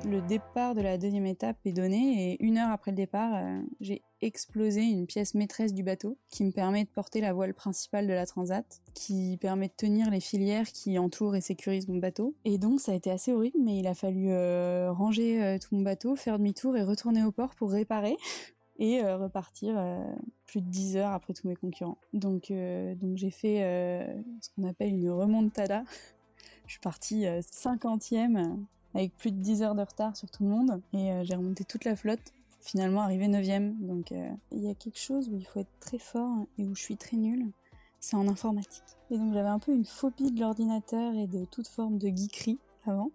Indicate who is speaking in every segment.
Speaker 1: Le départ de la deuxième étape est donné et 1 heure après le départ, j'ai explosé une pièce maîtresse du bateau qui me permet de porter la voile principale de la Transat, qui permet de tenir les filières qui entourent et sécurisent mon bateau. Et donc ça a été assez horrible, mais il a fallu ranger tout mon bateau, faire demi-tour et retourner au port pour réparer et repartir plus de 10 heures après tous mes concurrents. Donc j'ai fait ce qu'on appelle une remontada. Je suis partie 50e avec plus de 10 heures de retard sur tout le monde et j'ai remonté toute la flotte, finalement arrivé 9e. Donc il y a quelque chose où il faut être très fort et où je suis très nulle, c'est en informatique. Et donc j'avais un peu une phobie de l'ordinateur et de toute forme de geekerie avant.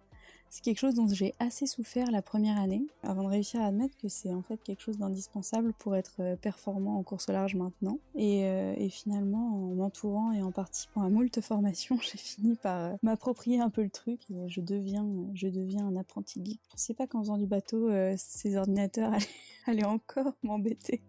Speaker 1: C'est quelque chose dont j'ai assez souffert la première année, avant de réussir à admettre que c'est en fait quelque chose d'indispensable pour être performant en course au large maintenant. Et finalement, en m'entourant et en participant à moult formations, j'ai fini par m'approprier un peu le truc et je deviens un apprenti geek. Je pensais pas qu'en faisant du bateau, ces ordinateurs allaient encore m'embêter.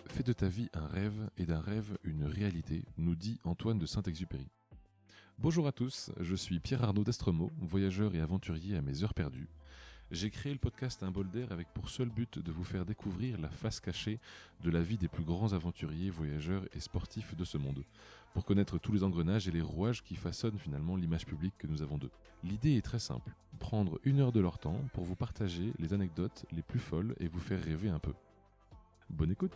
Speaker 2: Fais de ta vie un rêve et d'un rêve une réalité, nous dit Antoine de Saint-Exupéry. Bonjour à tous, je suis Pierre-Arnaud d'Estremaux, voyageur et aventurier à mes heures perdues. J'ai créé le podcast Un bol d'air avec pour seul but de vous faire découvrir la face cachée de la vie des plus grands aventuriers, voyageurs et sportifs de ce monde, pour connaître tous les engrenages et les rouages qui façonnent finalement l'image publique que nous avons d'eux. L'idée est très simple, prendre 1 heure de leur temps pour vous partager les anecdotes les plus folles et vous faire rêver un peu. Bonne écoute!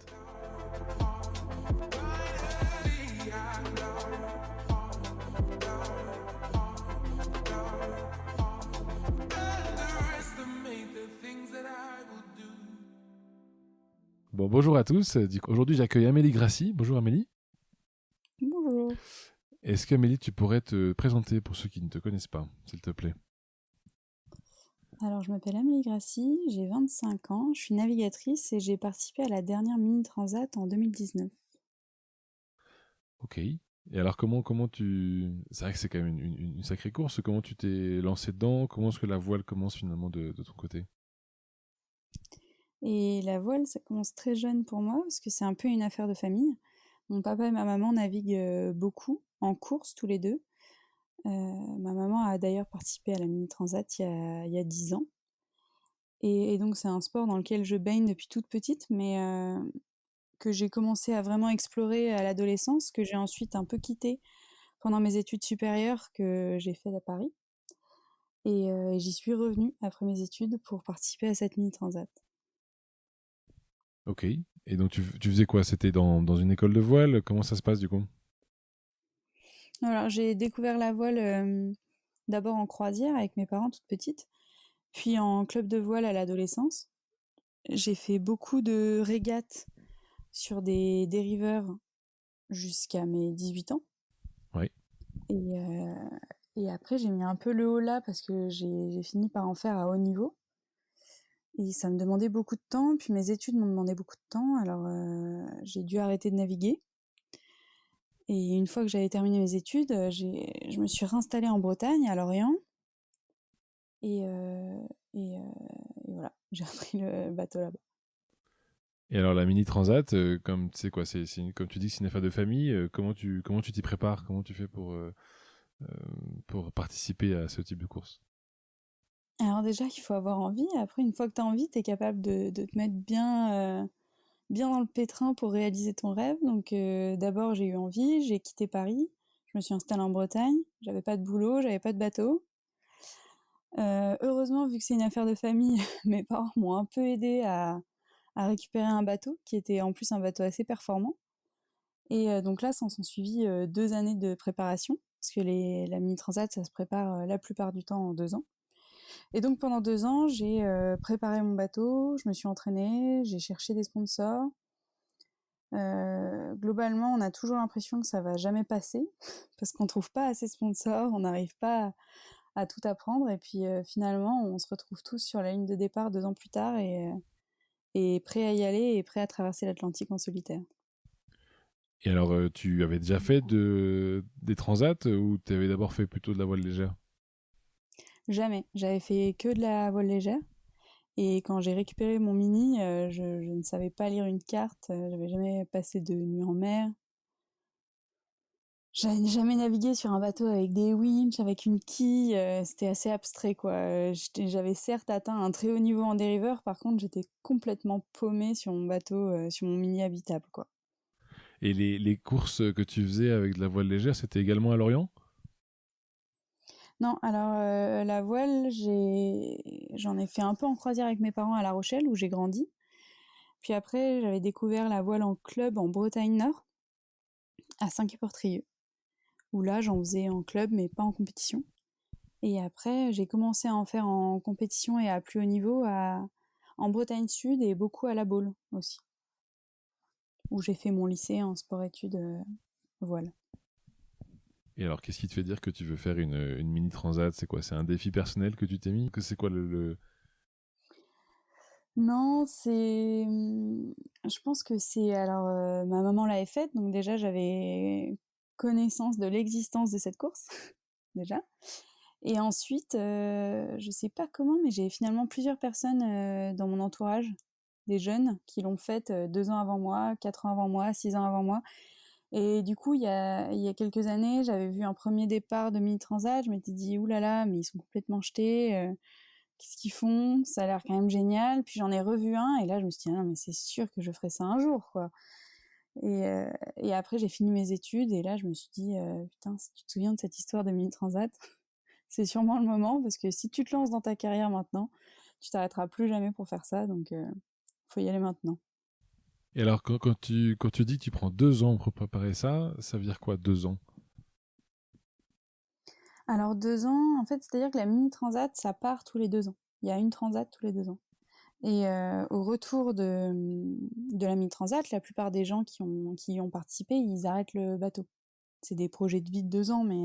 Speaker 2: Bon, bonjour à tous. Aujourd'hui, j'accueille Amélie Grassi. Bonjour Amélie.
Speaker 1: Bonjour.
Speaker 2: Est-ce qu'Amélie, tu pourrais te présenter pour ceux qui ne te connaissent pas, s'il te plaît?
Speaker 1: Alors, je m'appelle Amélie Grassi, j'ai 25 ans, je suis navigatrice et j'ai participé à la dernière Mini Transat en 2019.
Speaker 2: Ok. Et alors, comment tu... C'est vrai que c'est quand même une sacrée course. Comment tu t'es lancé dedans? Comment est-ce que la voile commence finalement de ton côté?
Speaker 1: Et la voile, ça commence très jeune pour moi, parce que c'est un peu une affaire de famille. Mon papa et ma maman naviguent beaucoup, en course tous les deux. Ma maman a d'ailleurs participé à la Mini Transat il y a 10 ans. Et donc c'est un sport dans lequel je baigne depuis toute petite, mais que j'ai commencé à vraiment explorer à l'adolescence, que j'ai ensuite un peu quitté pendant mes études supérieures que j'ai faites à Paris. Et j'y suis revenue après mes études pour participer à cette Mini Transat.
Speaker 2: Ok. Et donc, tu faisais quoi? C'était dans une école de voile? Comment ça se passe du coup?
Speaker 1: Alors, j'ai découvert la voile d'abord en croisière avec mes parents toute petite, puis en club de voile à l'adolescence. J'ai fait beaucoup de régates sur des dériveurs jusqu'à mes 18 ans.
Speaker 2: Oui.
Speaker 1: Et après, j'ai mis un peu le haut là parce que j'ai fini par en faire à haut niveau. Et ça me demandait beaucoup de temps, puis mes études m'ont demandé beaucoup de temps, alors j'ai dû arrêter de naviguer. Et une fois que j'avais terminé mes études, je me suis réinstallée en Bretagne, à Lorient. Et, euh, et, euh, et voilà, j'ai repris le bateau là-bas.
Speaker 2: Et alors, la mini transat, comme tu sais quoi, comme tu dis, c'est une affaire de famille. Comment tu t'y prépares? Comment tu fais pour participer à ce type de course?
Speaker 1: Alors déjà, il faut avoir envie. Après, une fois que tu as envie, tu es capable de te mettre bien dans le pétrin pour réaliser ton rêve. Donc d'abord, j'ai eu envie, j'ai quitté Paris, je me suis installée en Bretagne, j'avais pas de boulot, j'avais pas de bateau. Heureusement, vu que c'est une affaire de famille, mes parents m'ont un peu aidée à récupérer un bateau, qui était en plus un bateau assez performant. Et donc là, ça s'en sont suivis 2 années de préparation, parce que la Mini Transat, ça se prépare la plupart du temps en 2 ans. Et donc pendant 2 ans, j'ai préparé mon bateau, je me suis entraînée, j'ai cherché des sponsors. Globalement, on a toujours l'impression que ça va jamais passer, parce qu'on trouve pas assez de sponsors, on n'arrive pas à tout apprendre, et puis finalement, on se retrouve tous sur la ligne de départ 2 ans plus tard, et prêts à y aller, et prêts à traverser l'Atlantique en solitaire.
Speaker 2: Et alors, tu avais déjà fait des transats ou tu avais d'abord fait plutôt de la voile légère?
Speaker 1: Jamais. J'avais fait que de la voile légère. Et quand j'ai récupéré mon mini, je ne savais pas lire une carte, j'avais jamais passé de nuit en mer. J'avais jamais navigué sur un bateau avec des winches, avec une quille, c'était assez abstrait quoi. J'avais certes atteint un très haut niveau en dériveur, par contre j'étais complètement paumée sur mon bateau, sur mon mini habitable quoi.
Speaker 2: Et les courses que tu faisais avec de la voile légère, c'était également à Lorient?
Speaker 1: Non, alors la voile, j'en ai fait un peu en croisière avec mes parents à La Rochelle où j'ai grandi. Puis après, j'avais découvert la voile en club en Bretagne Nord, à Saint-Quay-Portrieux, où là j'en faisais en club mais pas en compétition. Et après, j'ai commencé à en faire en compétition et à plus haut niveau en Bretagne Sud et beaucoup à La Baule aussi, où j'ai fait mon lycée en sport-études voile.
Speaker 2: Et alors, qu'est-ce qui te fait dire que tu veux faire une mini transat? C'est quoi? C'est un défi personnel que tu t'es mis? Que c'est quoi
Speaker 1: Non, je pense que c'est... Alors, ma maman l'avait faite, donc déjà j'avais connaissance de l'existence de cette course, déjà. Et ensuite, je sais pas comment, mais j'ai finalement plusieurs personnes dans mon entourage, des jeunes, qui l'ont faite 2 ans avant moi, 4 ans avant moi, 6 ans avant moi. Et du coup, il y a quelques années, j'avais vu un premier départ de Mini Transat, je m'étais dit, ouh là là, mais ils sont complètement jetés, qu'est-ce qu'ils font? Ça a l'air quand même génial. Puis j'en ai revu un, et là, je me suis dit, ah non, mais c'est sûr que je ferai ça un jour, quoi. Et après, j'ai fini mes études, et là, je me suis dit, putain, si tu te souviens de cette histoire de Mini Transat, c'est sûrement le moment, parce que si tu te lances dans ta carrière maintenant, tu t'arrêteras plus jamais pour faire ça, donc faut y aller maintenant.
Speaker 2: Et alors, quand tu dis que tu prends 2 ans pour préparer ça, ça veut dire quoi, 2 ans?
Speaker 1: Alors 2 ans, en fait, c'est-à-dire que la mini transat, ça part tous les 2 ans. Il y a une transat tous les 2 ans. Et au retour de la mini transat, la plupart des gens qui y ont participé, ils arrêtent le bateau. C'est des projets de vie de 2 ans, mais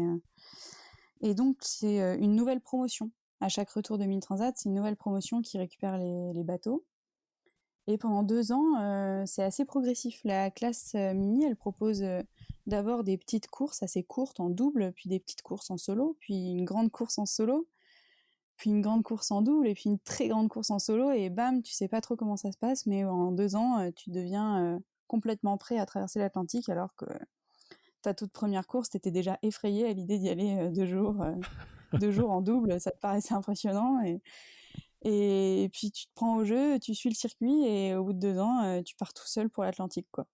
Speaker 1: et donc c'est une nouvelle promotion. À chaque retour de mini transat, c'est une nouvelle promotion qui récupère les bateaux. Et pendant 2 ans, c'est assez progressif. La classe mini, elle propose d'abord des petites courses assez courtes en double, puis des petites courses en solo, puis une grande course en solo, puis une grande course en double, et puis une très grande course en solo, et bam, tu sais pas trop comment ça se passe, mais en 2 ans, tu deviens complètement prêt à traverser l'Atlantique, alors que ta toute première course, t'étais déjà effrayé à l'idée d'y aller 2 jours en double, ça te paraissait impressionnant, et puis tu te prends au jeu, tu suis le circuit, et au bout de 2 ans, tu pars tout seul pour l'Atlantique, quoi.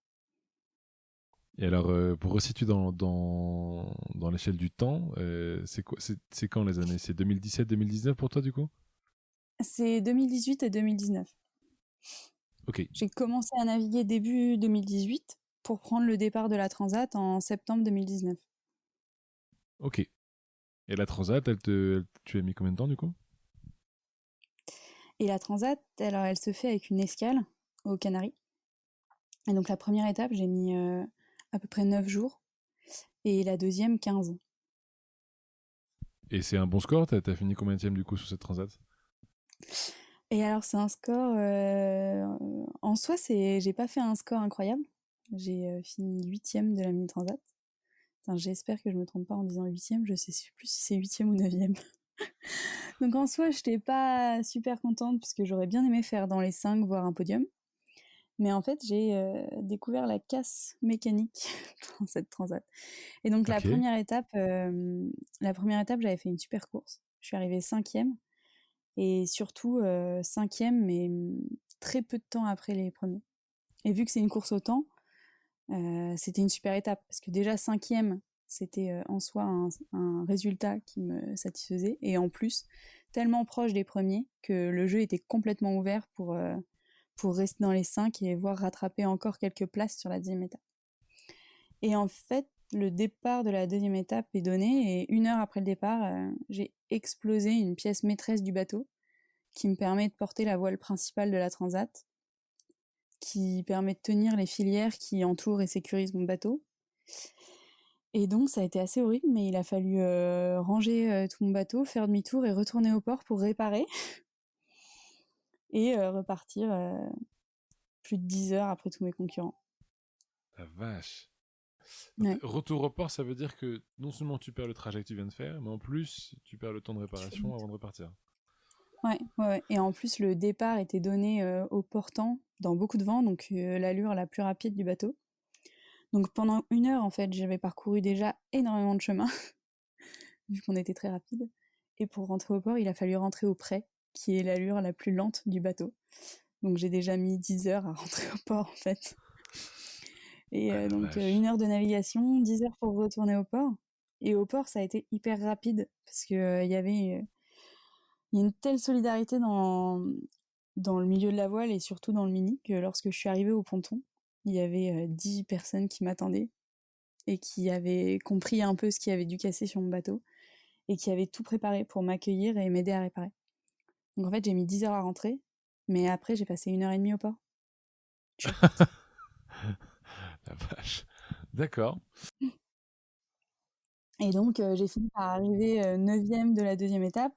Speaker 2: Et alors, pour resituer dans l'échelle du temps, c'est quoi, c'est quand les années? C'est 2017-2019 pour toi, du coup?
Speaker 1: C'est 2018 et 2019.
Speaker 2: Ok,
Speaker 1: J'ai commencé à naviguer début 2018 pour prendre le départ de la Transat en septembre 2019.
Speaker 2: ok. Et la transat, tu as mis combien de temps, du coup?
Speaker 1: Et la Transat, alors elle se fait avec une escale aux Canaries. Et donc la première étape, j'ai mis à peu près 9 jours, et la deuxième 15.
Speaker 2: Et c'est un bon score? T'as fini combienième, du coup, sur cette transat?
Speaker 1: Et alors c'est un score, en soi, j'ai pas fait un score incroyable. J'ai fini huitième de la mini transat. Enfin, j'espère que je me trompe pas en disant huitième, je sais plus si c'est huitième ou neuvième. Donc en soi, je n'étais pas super contente parce que j'aurais bien aimé faire dans les 5, voire un podium. Mais en fait, j'ai découvert la casse mécanique dans cette transat. Et donc
Speaker 2: Ok.
Speaker 1: la première étape, j'avais fait une super course. Je suis arrivée cinquième, et surtout cinquième, mais très peu de temps après les premiers. Et vu que c'est une course au temps, c'était une super étape parce que déjà cinquième, c'était en soi un résultat qui me satisfaisait, et en plus tellement proche des premiers que le jeu était complètement ouvert pour rester dans les 5 et voir rattraper encore quelques places sur la deuxième étape. Et en fait, le départ de la deuxième étape est donné, et 1 heure après le départ, j'ai explosé une pièce maîtresse du bateau qui me permet de porter la voile principale de la Transat, qui permet de tenir les filières qui entourent et sécurisent mon bateau. Et donc ça a été assez horrible, mais il a fallu ranger tout mon bateau, faire demi-tour et retourner au port pour réparer et repartir plus de 10 heures après tous mes concurrents.
Speaker 2: La vache. Donc,
Speaker 1: Ouais.
Speaker 2: retour au port, ça veut dire que non seulement tu perds le trajet que tu viens de faire, mais en plus, tu perds le temps de
Speaker 1: Tu fais
Speaker 2: réparation avant
Speaker 1: demi-tour.
Speaker 2: de repartir.
Speaker 1: Ouais, ouais, ouais. Et en plus, le départ était donné au portant dans beaucoup de vent, donc l'allure la plus rapide du bateau. Donc pendant 1 heure, en fait, j'avais parcouru déjà énormément de chemin, vu qu'on était très rapide. Et pour rentrer au port, il a fallu rentrer au près, qui est l'allure la plus lente du bateau. Donc j'ai déjà mis 10 heures à rentrer au port, en fait. Et
Speaker 2: Ah la
Speaker 1: donc
Speaker 2: vache.
Speaker 1: 1 heure de navigation, 10 heures pour retourner au port. Et au port, ça a été hyper rapide, parce que il y a une telle solidarité dans le milieu de la voile et surtout dans le mini que lorsque je suis arrivée au ponton, il y avait 10 personnes qui m'attendaient et qui avaient compris un peu ce qui avait dû casser sur mon bateau et qui avaient tout préparé pour m'accueillir et m'aider à réparer. Donc en fait, j'ai mis 10 heures à rentrer, mais après, j'ai passé 1 heure et demie au port. Je suis repartie.
Speaker 2: La vache. D'accord.
Speaker 1: Et donc, j'ai fini par arriver 9e de la deuxième étape.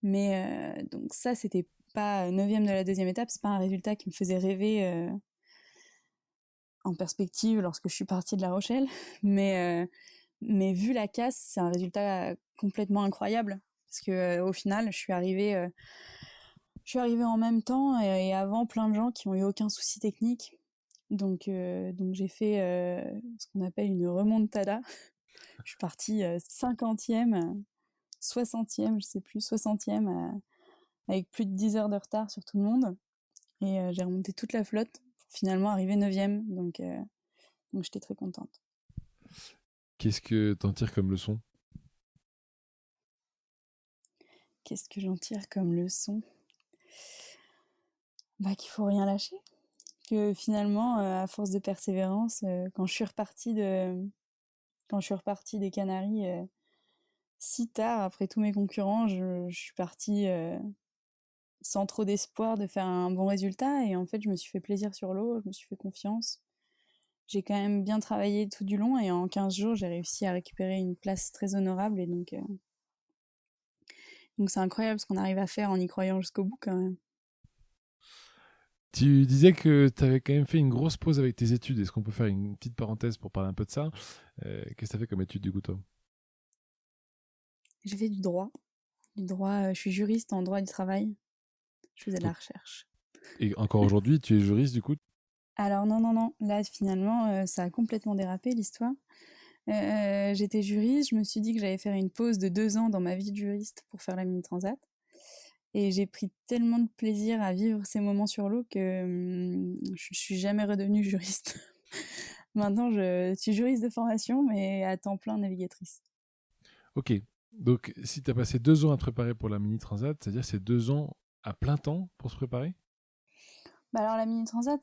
Speaker 1: Mais donc ça, c'était pas 9e de la deuxième étape, c'est pas un résultat qui me faisait rêver en perspective lorsque je suis partie de La Rochelle. Mais vu la casse, c'est un résultat complètement incroyable. Parce que au final, je suis arrivée en même temps et avant plein de gens qui ont eu aucun souci technique. Donc j'ai fait ce qu'on appelle une remontada. Je suis partie 50e, 60e, je sais plus, 60e, avec plus de 10 heures de retard sur tout le monde. Et j'ai remonté toute la flotte pour finalement arriver 9e. Donc j'étais très contente.
Speaker 2: Qu'est-ce que t'en tires comme leçon?
Speaker 1: Qu'est-ce que j'en tire comme leçon? Bah, qu'il faut rien lâcher. Que finalement, à force de persévérance, quand je suis repartie des Canaries si tard après tous mes concurrents, je suis partie sans trop d'espoir de faire un bon résultat. Et en fait, je me suis fait plaisir sur l'eau, je me suis fait confiance. J'ai quand même bien travaillé tout du long et en 15 jours, j'ai réussi à récupérer une place très honorable. Et donc c'est incroyable ce qu'on arrive à faire en y croyant jusqu'au bout quand même.
Speaker 2: Tu disais que tu avais quand même fait une grosse pause avec tes études. Est-ce qu'on peut faire une petite parenthèse pour parler un peu de ça? Qu'est-ce que tu as fait comme étude du coup, toi?
Speaker 1: J'ai fait du droit. Je suis juriste en droit du travail. Je faisais de la
Speaker 2: Donc,
Speaker 1: recherche.
Speaker 2: et encore aujourd'hui, tu es juriste du coup?
Speaker 1: Alors non, non, non. Là, finalement, ça a complètement dérapé l'histoire. J'étais juriste. Je me suis dit que j'allais faire une pause de 2 ans dans ma vie de juriste pour faire la mini transat. Et j'ai pris tellement de plaisir à vivre ces moments sur l'eau que je suis jamais redevenue juriste. Maintenant, je suis juriste de formation, mais à temps plein navigatrice.
Speaker 2: Ok. Donc, si tu as passé 2 ans à te préparer pour la mini transat, c'est-à-dire que c'est 2 ans à plein temps pour se préparer?
Speaker 1: Bah alors la mini transat,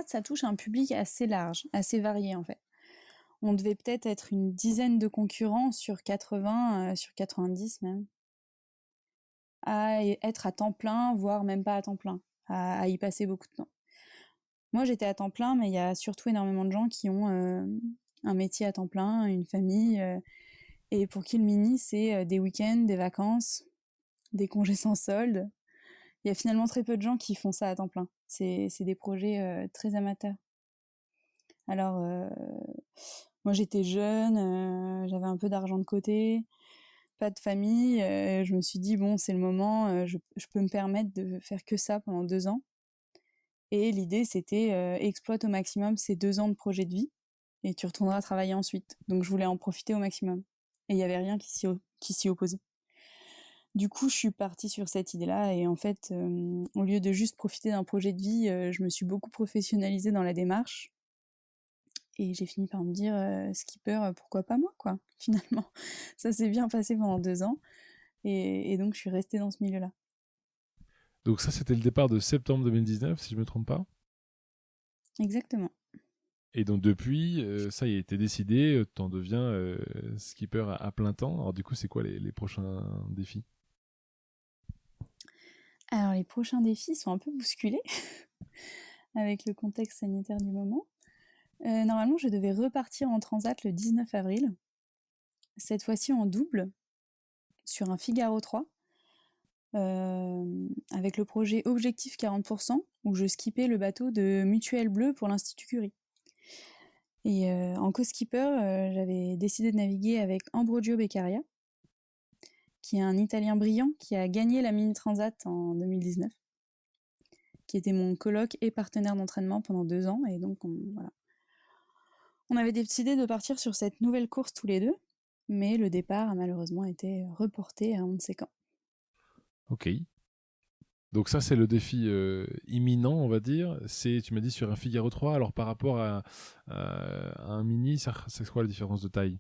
Speaker 1: ça touche un public assez large, assez varié en fait. On devait peut-être être une dizaine de concurrents sur 80, sur 90 même, à être à temps plein, voire même pas à temps plein, à y passer beaucoup de temps. Moi, j'étais à temps plein, mais il y a surtout énormément de gens qui ont un métier à temps plein, une famille, et pour qui le mini, c'est des week-ends, des vacances, des congés sans solde. Il y a finalement très peu de gens qui font ça à temps plein. C'est des projets très amateurs. Alors, moi, j'étais jeune, j'avais un peu d'argent de côté, pas de famille. Je me suis dit, bon, c'est le moment, je peux me permettre de faire que ça pendant 2 ans. Et l'idée, c'était exploite au maximum ces 2 ans de projet de vie et tu retourneras travailler ensuite. Donc, je voulais en profiter au maximum. Et il n'y avait rien qui s'y opposait. Du coup, je suis partie sur cette idée-là et en fait, au lieu de juste profiter d'un projet de vie, je me suis beaucoup professionnalisée dans la démarche et j'ai fini par me dire skipper, pourquoi pas moi, quoi, finalement. Ça s'est bien passé pendant 2 ans et donc je suis restée dans ce milieu-là.
Speaker 2: Donc ça, c'était le départ de septembre 2019, si je ne me trompe pas.
Speaker 1: Exactement.
Speaker 2: Et donc depuis, ça y est, t'es décidé, t'en deviens skipper à plein temps. Alors du coup, c'est quoi les prochains défis?
Speaker 1: Alors, les prochains défis sont un peu bousculés avec le contexte sanitaire du moment. Normalement, je devais repartir en transat le 19 avril, cette fois-ci en double, sur un Figaro 3, avec le projet Objectif 40%, où je skippais le bateau de Mutuelle Bleue pour l'Institut Curie. Et en co-skipper, j'avais décidé de naviguer avec Ambrogio Beccaria. qui est un Italien brillant qui a gagné la Mini Transat en 2019, qui était mon coloc et partenaire d'entraînement pendant 2 ans. Et donc, voilà. On avait décidé de partir sur cette nouvelle course tous les deux, mais le départ a malheureusement été reporté à on ne sait quand.
Speaker 2: Ok. Donc ça, c'est le défi imminent, on va dire. Tu m'as dit sur un Figaro 3, alors par rapport à un mini, c'est quoi la différence de taille?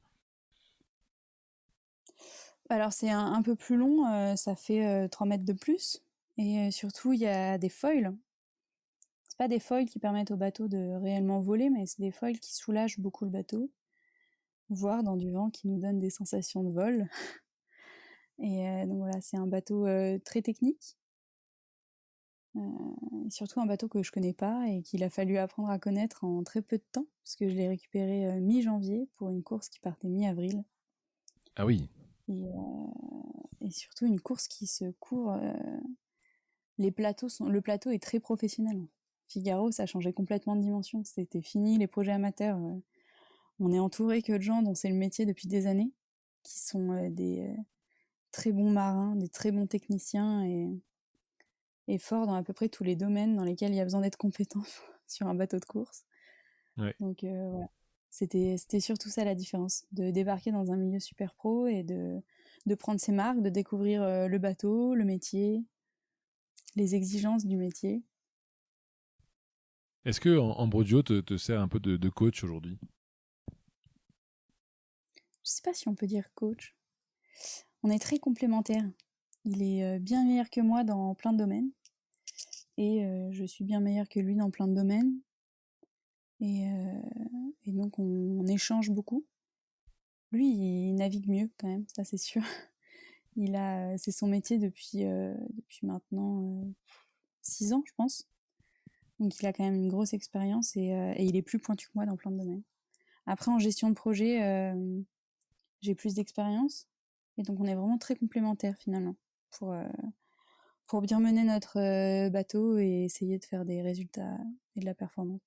Speaker 1: Alors c'est un peu plus long, ça fait 3 mètres de plus. Et surtout, il y a des foils. C'est pas des foils qui permettent au bateau de réellement voler, mais c'est des foils qui soulagent beaucoup le bateau, voire dans du vent qui nous donne des sensations de vol. Et donc voilà, c'est un bateau très technique. Et surtout un bateau que je connais pas et qu'il a fallu apprendre à connaître en très peu de temps, parce que je l'ai récupéré mi-janvier pour une course qui partait mi-avril.
Speaker 2: Ah oui.
Speaker 1: Et surtout une course qui se court. Le plateau est très professionnel. Figaro, ça a changé complètement de dimension. C'était fini les projets amateurs. On est entouré que de gens dont c'est le métier depuis des années, qui sont des très bons marins, des très bons techniciens et forts dans à peu près tous les domaines dans lesquels il y a besoin d'être compétent sur un bateau de course.
Speaker 2: Ouais.
Speaker 1: Donc voilà, c'était surtout ça la différence, de débarquer dans un milieu super pro et de prendre ses marques, de découvrir le bateau, le métier, les exigences du métier.
Speaker 2: Est-ce que Ambrodio te sert un peu de coach aujourd'hui?
Speaker 1: Je sais pas si on peut dire coach. On est très complémentaires. Il est bien meilleur que moi dans plein de domaines et je suis bien meilleure que lui dans plein de domaines. Et, euh, et donc on échange beaucoup. Lui, il navigue mieux quand même, ça c'est sûr. C'est son métier depuis maintenant 6 ans, je pense. Donc il a quand même une grosse expérience et il est plus pointu que moi dans plein de domaines. Après, en gestion de projet, j'ai plus d'expérience. Et donc on est vraiment très complémentaires finalement pour, euh, pour bien mener notre bateau et essayer de faire des résultats et de la performance.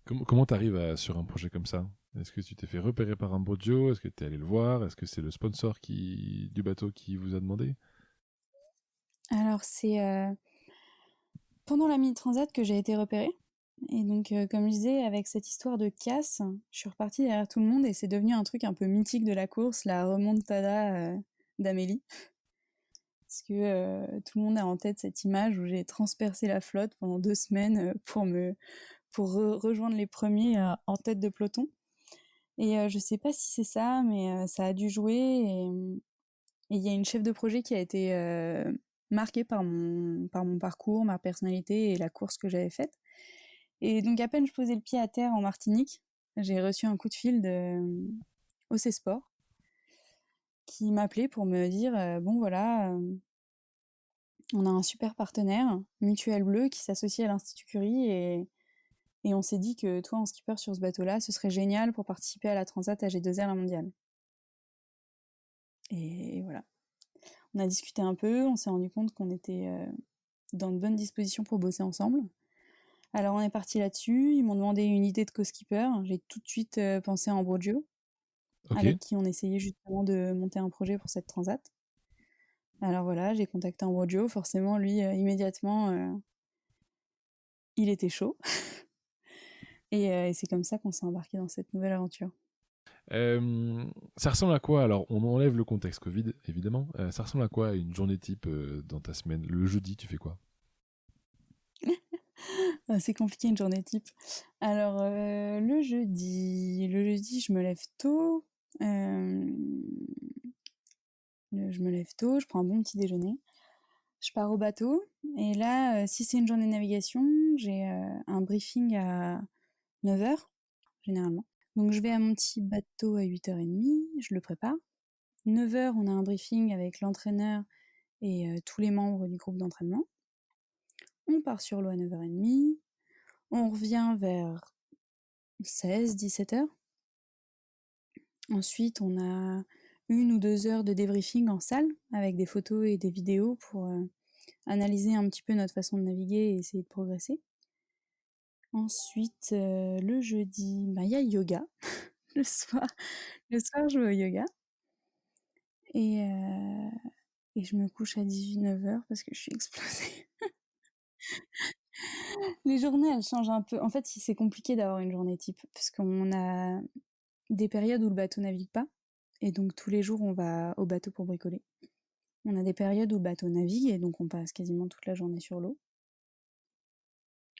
Speaker 2: Comment t'arrives sur un projet comme ça? Est-ce que tu t'es fait repérer par Ambrodio? Est-ce que t'es allé le voir? Est-ce que c'est le sponsor du bateau qui vous a demandé?
Speaker 1: Alors c'est pendant la Mini Transat que j'ai été repérée. Et donc, comme je disais, avec cette histoire de casse, je suis repartie derrière tout le monde et c'est devenu un truc un peu mythique de la course, la remontada d'Amélie. Parce que tout le monde a en tête cette image où j'ai transpercé la flotte pendant 2 semaines pour rejoindre les premiers en tête de peloton. Et je sais pas si c'est ça, mais ça a dû jouer. Et il y a une chef de projet qui a été marquée par mon parcours, ma personnalité et la course que j'avais faite. Et donc, à peine je posais le pied à terre en Martinique, j'ai reçu un coup de fil de OC Sport qui m'appelait pour me dire bon, voilà, on a un super partenaire, Mutuelle Bleue, qui s'associe à l'Institut Curie et on s'est dit que toi, en skipper sur ce bateau-là, ce serait génial pour participer à la Transat AG2R La Mondiale. Et voilà. On a discuté un peu, on s'est rendu compte qu'on était dans de bonnes dispositions pour bosser ensemble. Alors on est parti là-dessus, ils m'ont demandé une idée de co-skipper, j'ai tout de suite pensé à Ambrogio,
Speaker 2: Ok.
Speaker 1: avec qui on essayait justement de monter un projet pour cette transat. Alors voilà, j'ai contacté Ambrogio, forcément lui, immédiatement, il était chaud. Et c'est comme ça qu'on s'est embarqué dans cette nouvelle aventure.
Speaker 2: Ça ressemble à quoi? Alors, on enlève le contexte Covid, évidemment. Ça ressemble à quoi une journée type dans ta semaine? Le jeudi, tu fais quoi?
Speaker 1: C'est compliqué une journée type. Alors le jeudi, je me lève tôt. euh, je me lève tôt, je prends un bon petit déjeuner. Je pars au bateau. Et là, si c'est une journée de navigation, j'ai un briefing à 9 heures généralement. Donc je vais à mon petit bateau à 8h30, je le prépare. 9 heures, on a un briefing avec l'entraîneur et tous les membres du groupe d'entraînement. On part sur l'eau à 9h30. On revient vers 16-17 heures. Ensuite, on a 1 ou 2 heures de débriefing en salle avec des photos et des vidéos pour analyser un petit peu notre façon de naviguer et essayer de progresser. Ensuite, le jeudi, il y a yoga le soir. Le soir, je vais au yoga. Et, euh, et je me couche à 18-19 heures parce que je suis explosée. Les journées, elles changent un peu. En fait, c'est compliqué d'avoir une journée type parce qu'on a des périodes où le bateau navigue pas. Et donc, tous les jours, on va au bateau pour bricoler. On a des périodes où le bateau navigue et donc on passe quasiment toute la journée sur l'eau.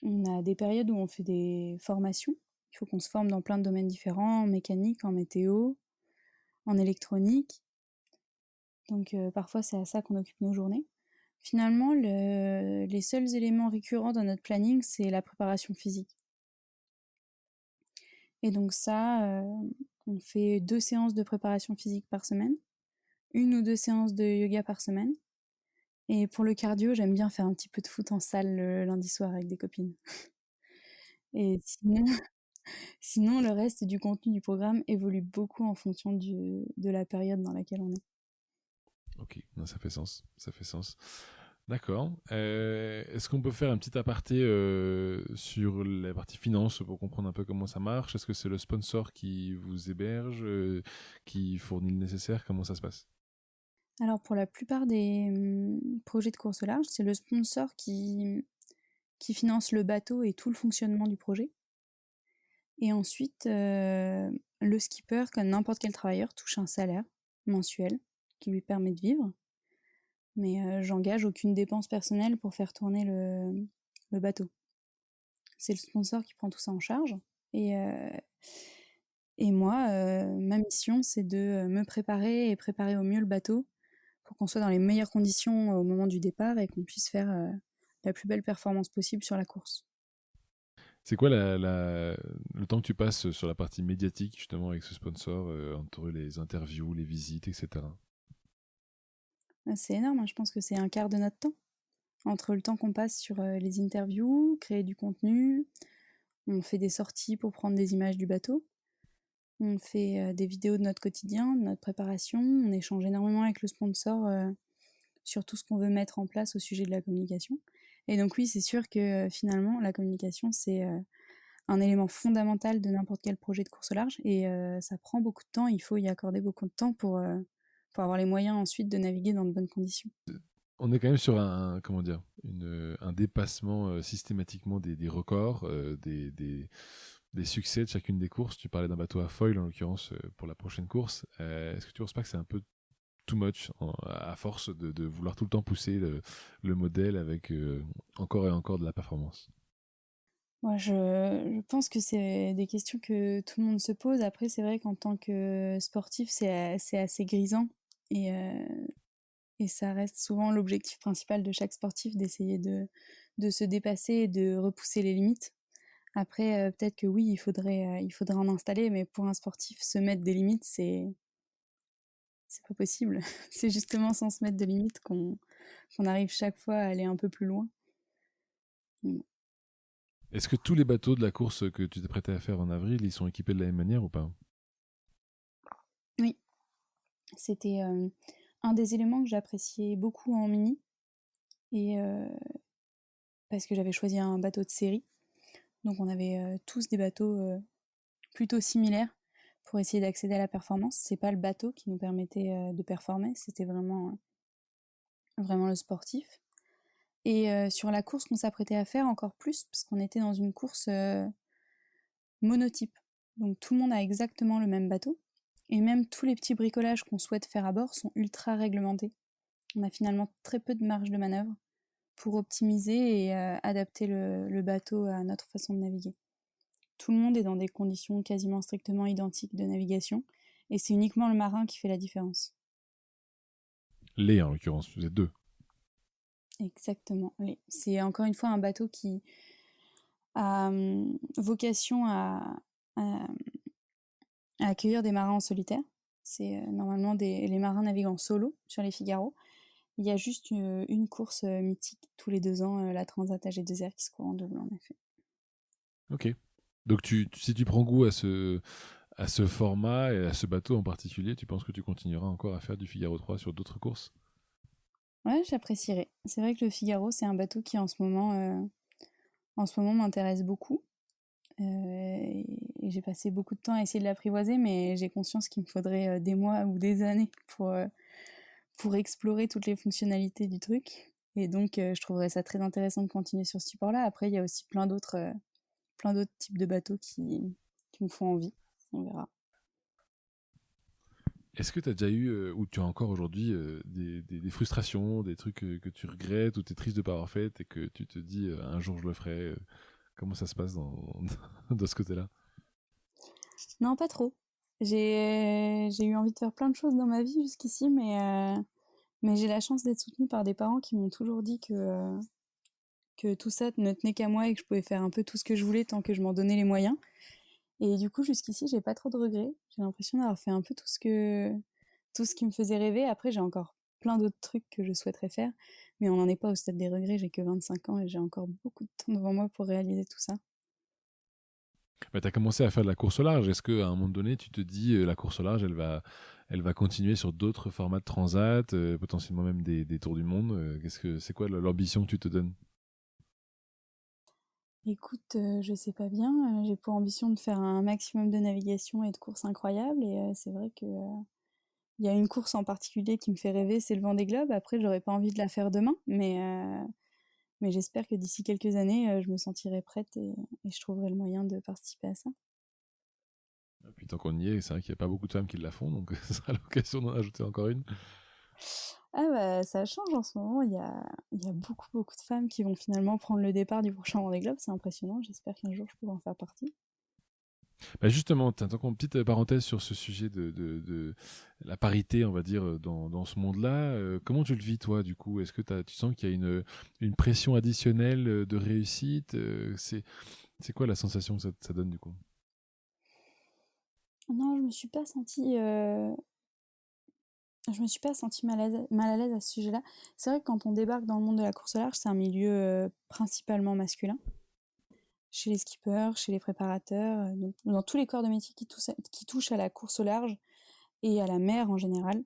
Speaker 1: On a des périodes où on fait des formations. Il faut qu'on se forme dans plein de domaines différents, en mécanique, en météo, en électronique. Donc parfois c'est à ça qu'on occupe nos journées. Finalement, les seuls éléments récurrents dans notre planning, c'est la préparation physique. Et donc ça, on fait 2 séances de préparation physique par semaine, 1 ou 2 séances de yoga par semaine. Et pour le cardio, j'aime bien faire un petit peu de foot en salle le lundi soir avec des copines. Et sinon, le reste du contenu du programme évolue beaucoup en fonction de la période dans laquelle on est.
Speaker 2: Ok, non, ça fait sens. Ça fait sens. D'accord. Est-ce qu'on peut faire un petit aparté sur la partie finance pour comprendre un peu comment ça marche? Est-ce que c'est le sponsor qui vous héberge, qui fournit le nécessaire? Comment ça se passe?
Speaker 1: Alors pour la plupart des projets de course au large, c'est le sponsor qui finance le bateau et tout le fonctionnement du projet. Et ensuite, le skipper, comme n'importe quel travailleur, touche un salaire mensuel qui lui permet de vivre. Mais j'engage aucune dépense personnelle pour faire tourner le bateau. C'est le sponsor qui prend tout ça en charge. Et, euh, et moi, ma mission, c'est de me préparer et préparer au mieux le bateau pour qu'on soit dans les meilleures conditions au moment du départ et qu'on puisse faire la plus belle performance possible sur la course.
Speaker 2: C'est quoi le temps que tu passes sur la partie médiatique, justement, avec ce sponsor, entre les interviews, les visites, etc.
Speaker 1: C'est énorme, hein. Je pense que c'est un quart de notre temps. Entre le temps qu'on passe sur les interviews, créer du contenu, on fait des sorties pour prendre des images du bateau, on fait des vidéos de notre quotidien, de notre préparation, on échange énormément avec le sponsor sur tout ce qu'on veut mettre en place au sujet de la communication. Et donc oui, c'est sûr que finalement, la communication, c'est un élément fondamental de n'importe quel projet de course au large et ça prend beaucoup de temps, il faut y accorder beaucoup de temps pour avoir les moyens ensuite de naviguer dans de bonnes conditions.
Speaker 2: On est quand même sur comment dire, un dépassement systématiquement des records, des succès de chacune des courses. Tu parlais d'un bateau à foil, en l'occurrence, pour la prochaine course. Est-ce que tu ne penses pas que c'est un peu too much à force de vouloir tout le temps pousser le modèle avec encore et encore de la performance?
Speaker 1: Moi, je pense que c'est des questions que tout le monde se pose. Après, c'est vrai qu'en tant que sportif, c'est assez grisant. Et, euh, et ça reste souvent l'objectif principal de chaque sportif d'essayer de se dépasser et de repousser les limites. Après, peut-être que oui, il faudrait en installer, mais pour un sportif, se mettre des limites, c'est pas possible. C'est justement sans se mettre de limites qu'on arrive chaque fois à aller un peu plus loin. Mm.
Speaker 2: Est-ce que tous les bateaux de la course que tu t'es prêté à faire en avril, ils sont équipés de la même manière ou pas?
Speaker 1: Oui, c'était un des éléments que j'appréciais beaucoup en mini, et parce que j'avais choisi un bateau de série. Donc on avait tous des bateaux plutôt similaires pour essayer d'accéder à la performance. C'est pas le bateau qui nous permettait de performer, c'était vraiment le sportif. Et sur la course qu'on s'apprêtait à faire encore plus, parce qu'on était dans une course monotype. Donc tout le monde a exactement le même bateau. Et même tous les petits bricolages qu'on souhaite faire à bord sont ultra réglementés. On a finalement très peu de marge de manœuvre pour optimiser et adapter le bateau à notre façon de naviguer. Tout le monde est dans des conditions quasiment strictement identiques de navigation, et c'est uniquement le marin qui fait la différence.
Speaker 2: Les, en l'occurrence, vous êtes deux.
Speaker 1: Exactement. C'est encore une fois un bateau qui a vocation à- à accueillir des marins en solitaire. C'est normalement les marins naviguent en solo sur les Figaro. Il y a juste une course mythique tous les 2 ans, la Transat AG2R qui se court en double en effet.
Speaker 2: Ok. Donc si tu prends goût à ce format et à ce bateau en particulier, tu penses que tu continueras encore à faire du Figaro 3 sur d'autres courses?
Speaker 1: Ouais, j'apprécierais. C'est vrai que le Figaro, c'est un bateau qui en ce moment m'intéresse beaucoup. Et j'ai passé beaucoup de temps à essayer de l'apprivoiser, mais j'ai conscience qu'il me faudrait des mois ou des années pour explorer toutes les fonctionnalités du truc. Et donc, je trouverais ça très intéressant de continuer sur ce support-là. Après, il y a aussi plein d'autres types de bateaux qui me font envie. On verra.
Speaker 2: Est-ce que tu as déjà eu, ou tu as encore aujourd'hui, des frustrations, des trucs que tu regrettes ou tu es triste de ne pas avoir fait et que tu te dis un jour je le ferai comment ça se passe de ce côté-là?
Speaker 1: Non, pas trop. J'ai eu envie de faire plein de choses dans ma vie jusqu'ici, mais j'ai la chance d'être soutenue par des parents qui m'ont toujours dit que tout ça ne tenait qu'à moi et que je pouvais faire un peu tout ce que je voulais tant que je m'en donnais les moyens. Et du coup, jusqu'ici, j'ai pas trop de regrets. J'ai l'impression d'avoir fait un peu tout ce qui me faisait rêver. Après, j'ai encore plein d'autres trucs que je souhaiterais faire, mais on n'en est pas au stade des regrets. J'ai que 25 ans et j'ai encore beaucoup de temps devant moi pour réaliser tout ça.
Speaker 2: Bah, tu as commencé à faire de la course au large. Est-ce qu'à un moment donné, tu te dis la course au large, elle va continuer sur d'autres formats de transat, potentiellement même des tours du monde c'est quoi l'ambition que tu te donnes?
Speaker 1: Écoute, je sais pas bien. J'ai pour ambition de faire un maximum de navigation et de courses incroyables. Et c'est vrai que il y a une course en particulier qui me fait rêver, c'est le Vendée Globe. Après, j'aurais pas envie de la faire demain, mais j'espère que d'ici quelques années, je me sentirai prête et je trouverai le moyen de participer à ça.
Speaker 2: Et puis tant qu'on y est, c'est vrai qu'il n'y a pas beaucoup de femmes qui la font, donc ce sera l'occasion d'en ajouter encore une.
Speaker 1: Ah bah, ça change en ce moment, il y a beaucoup, beaucoup de femmes qui vont finalement prendre le départ du prochain Vendée Globe, c'est impressionnant, j'espère qu'un jour je pourrai en faire partie.
Speaker 2: Bah justement, tant qu'on petite parenthèse sur ce sujet de la parité, on va dire, dans ce monde-là, comment tu le vis toi du coup? Est-ce que tu sens qu'il y a une pression additionnelle de réussite? C'est quoi la sensation que ça donne du coup?
Speaker 1: Non, je me suis pas sentie mal à l'aise à ce sujet-là. C'est vrai que quand on débarque dans le monde de la course au large, c'est un milieu principalement masculin. Chez les skippers, chez les préparateurs, donc dans tous les corps de métier qui touchent à la course au large et à la mer en général.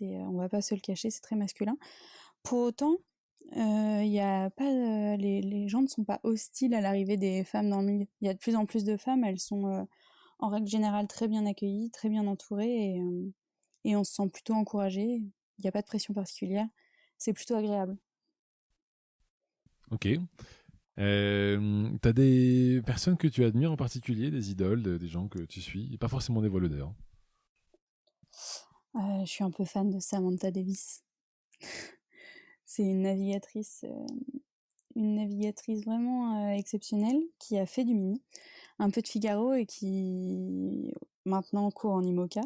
Speaker 1: On va pas se le cacher, c'est très masculin. Pour autant, y a pas, les gens ne sont pas hostiles à l'arrivée des femmes dans le milieu. Il y a de plus en plus de femmes, elles sont en règle générale très bien accueillies, très bien entourées et on se sent plutôt encouragé. Il n'y a pas de pression particulière. C'est plutôt agréable.
Speaker 2: Ok. T'as des personnes que tu admires en particulier, des idoles, des gens que tu suis, et pas forcément des voleurs.
Speaker 1: Je suis un peu fan de Samantha Davis. C'est une navigatrice vraiment exceptionnelle qui a fait du mini, un peu de Figaro et qui maintenant court en IMOCA,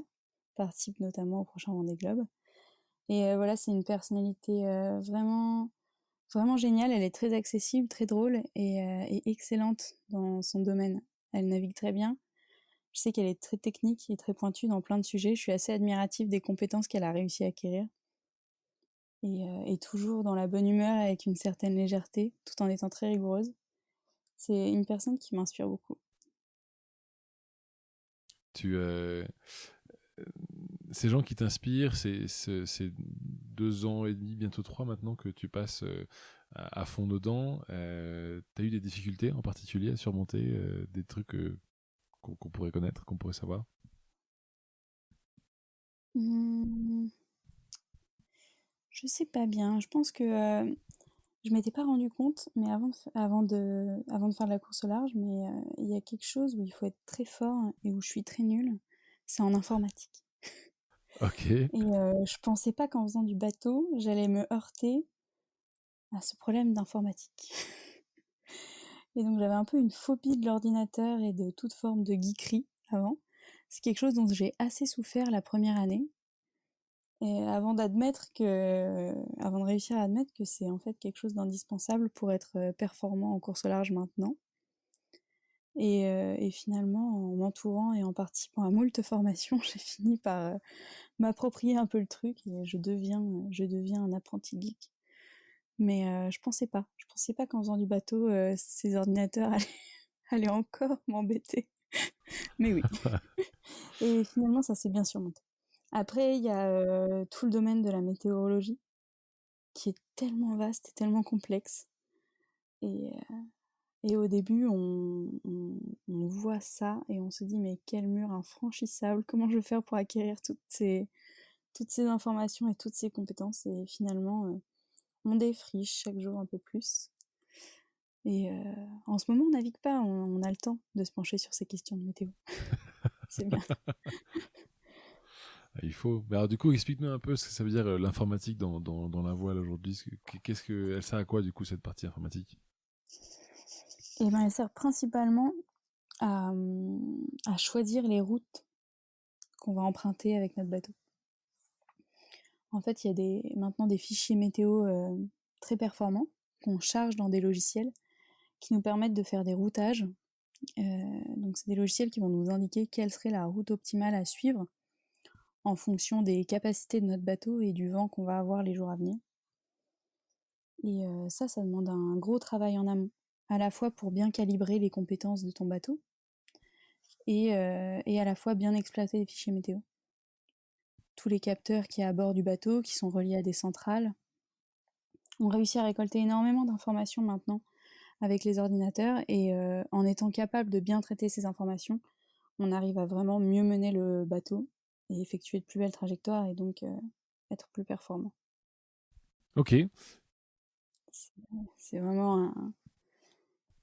Speaker 1: participe notamment au prochain Vendée Globe. Et voilà, c'est une personnalité vraiment, vraiment géniale. Elle est très accessible, très drôle et excellente dans son domaine. Elle navigue très bien. Je sais qu'elle est très technique et très pointue dans plein de sujets. Je suis assez admirative des compétences qu'elle a réussi à acquérir. Et toujours dans la bonne humeur avec une certaine légèreté, tout en étant très rigoureuse. C'est une personne qui m'inspire beaucoup.
Speaker 2: Tu, ces gens qui t'inspirent, c'est 2 ans et demi, bientôt 3 maintenant que tu passes à fond dedans. T'as eu des difficultés en particulier à surmonter des trucs qu'on pourrait connaître, qu'on pourrait savoir?
Speaker 1: Mmh, je sais pas bien. Je pense que je m'étais pas rendu compte, mais avant de faire de la course au large, mais il y a quelque chose où il faut être très fort et où je suis très nulle. C'est en informatique.
Speaker 2: Ok.
Speaker 1: Et je pensais pas qu'en faisant du bateau, j'allais me heurter à ce problème d'informatique. Et donc j'avais un peu une phobie de l'ordinateur et de toute forme de geekerie avant. C'est quelque chose dont j'ai assez souffert la première année. Et avant de réussir à admettre que c'est en fait quelque chose d'indispensable pour être performant en course au large maintenant. Et finalement, en m'entourant et en participant à moult formations, j'ai fini par m'approprier un peu le truc et je deviens un apprenti geek. Mais je pensais pas qu'en faisant du bateau, ces ordinateurs allaient encore m'embêter. Mais oui. Et finalement, ça s'est bien surmonté. Après, il y a tout le domaine de la météorologie qui est tellement vaste et tellement complexe. Et, euh, et au début, on voit ça et on se dit, mais quel mur infranchissable, comment je vais faire pour acquérir toutes ces informations et toutes ces compétences et finalement on défriche chaque jour un peu plus. Et en ce moment on navigue pas, on a le temps de se pencher sur ces questions de météo. C'est bien.
Speaker 2: Il faut. Mais alors, du coup, explique-nous un peu ce que ça veut dire l'informatique dans la voile aujourd'hui. Elle sert à quoi, du coup, cette partie informatique?
Speaker 1: Et ben elle sert principalement à choisir les routes qu'on va emprunter avec notre bateau. En fait, il y a maintenant des fichiers météo très performants qu'on charge dans des logiciels qui nous permettent de faire des routages. Donc, c'est des logiciels qui vont nous indiquer quelle serait la route optimale à suivre en fonction des capacités de notre bateau et du vent qu'on va avoir les jours à venir. Et ça demande un gros travail en amont, à la fois pour bien calibrer les compétences de ton bateau et à la fois bien exploiter les fichiers météo. Tous les capteurs qui y a à bord du bateau, qui sont reliés à des centrales, on réussit à récolter énormément d'informations maintenant avec les ordinateurs et en étant capable de bien traiter ces informations, on arrive à vraiment mieux mener le bateau et effectuer de plus belles trajectoires et donc être plus performant.
Speaker 2: Ok.
Speaker 1: C'est vraiment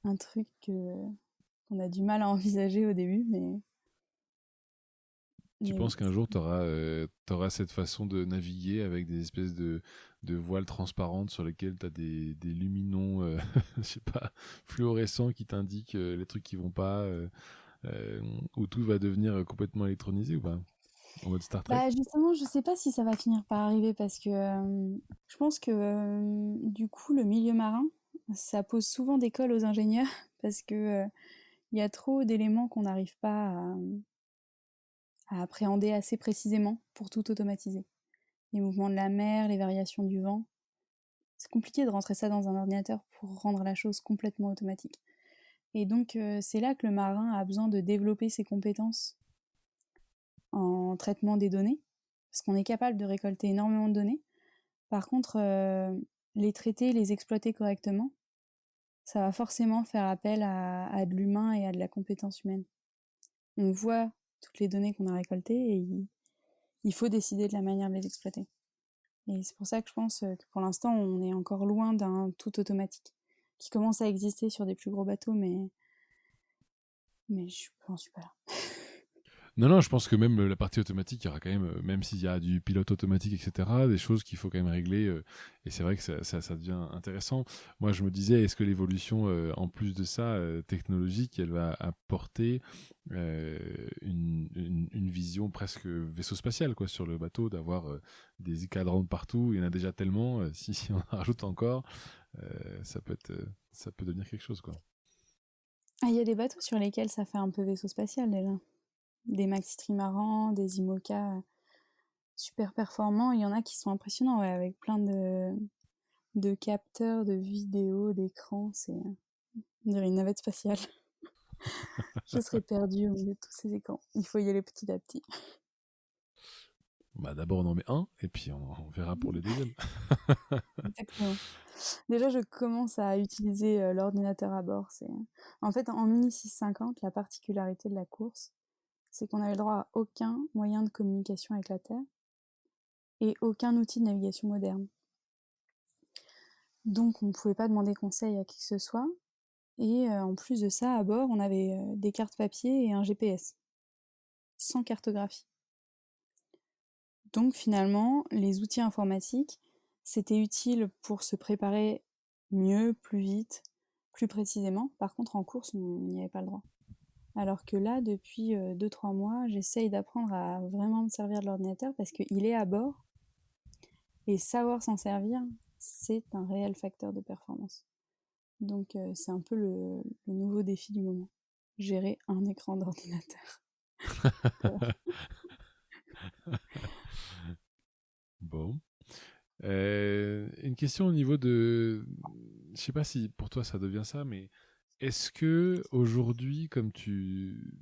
Speaker 1: un truc qu'on a du mal à envisager au début,
Speaker 2: Tu
Speaker 1: mais
Speaker 2: penses
Speaker 1: oui.
Speaker 2: qu'un jour, tu auras cette façon de naviguer avec des espèces de voiles transparentes sur lesquelles tu as des luminons, je sais pas, fluorescents qui t'indiquent les trucs qui vont pas, où tout va devenir complètement électronisé ou pas? En mode Star Trek?
Speaker 1: Bah justement, je sais pas si ça va finir par arriver parce que je pense que du coup, le milieu marin, ça pose souvent des cols aux ingénieurs parce que il y a trop d'éléments qu'on n'arrive pas à appréhender assez précisément pour tout automatiser. Les mouvements de la mer, les variations du vent. C'est compliqué de rentrer ça dans un ordinateur pour rendre la chose complètement automatique. Et donc, c'est là que le marin a besoin de développer ses compétences en traitement des données, parce qu'on est capable de récolter énormément de données. Par contre, les traiter, les exploiter correctement, ça va forcément faire appel à de l'humain et à de la compétence humaine. On voit toutes les données qu'on a récoltées et il faut décider de la manière de les exploiter. Et c'est pour ça que je pense que pour l'instant, on est encore loin d'un tout automatique, qui commence à exister sur des plus gros bateaux, mais j'en suis pas là.
Speaker 2: Non, non, je pense que même la partie automatique, il y aura quand même, même s'il y a du pilote automatique, etc., des choses qu'il faut quand même régler. Et c'est vrai que ça devient intéressant. Moi, je me disais, est-ce que l'évolution, en plus de ça, technologique, elle va apporter une vision presque vaisseau spatial quoi, sur le bateau, d'avoir des cadrans de partout. Il y en a déjà tellement. Si on en rajoute encore, ça peut devenir quelque chose, quoi.
Speaker 1: Ah, il y a des bateaux sur lesquels ça fait un peu vaisseau spatial déjà. Des maxi trimarans, des IMOCA super performants. Il y en a qui sont impressionnants, ouais, avec plein de capteurs, de vidéos, d'écrans. On dirait une navette spatiale. Je serais perdue au milieu de tous ces écrans. Il faut y aller petit à petit.
Speaker 2: Bah, d'abord, on en met un, et puis on verra pour les deuxièmes.
Speaker 1: Exactement. Déjà, je commence à utiliser l'ordinateur à bord. En fait, en Mini 650, la particularité de la course, c'est qu'on avait le droit à aucun moyen de communication avec la Terre et aucun outil de navigation moderne. Donc, on ne pouvait pas demander conseil à qui que ce soit. Et en plus de ça, à bord, on avait des cartes papier et un GPS, sans cartographie. Donc finalement, les outils informatiques, c'était utile pour se préparer mieux, plus vite, plus précisément. Par contre, en course, on n'y avait pas le droit. Alors que là, depuis 2-3 mois, j'essaye d'apprendre à vraiment me servir de l'ordinateur parce qu'il est à bord et savoir s'en servir, c'est un réel facteur de performance. Donc c'est un peu le nouveau défi du moment. Gérer un écran d'ordinateur.
Speaker 2: Bon. Une question au niveau de. Je sais pas si pour toi ça devient ça, mais est-ce que aujourd'hui, comme tu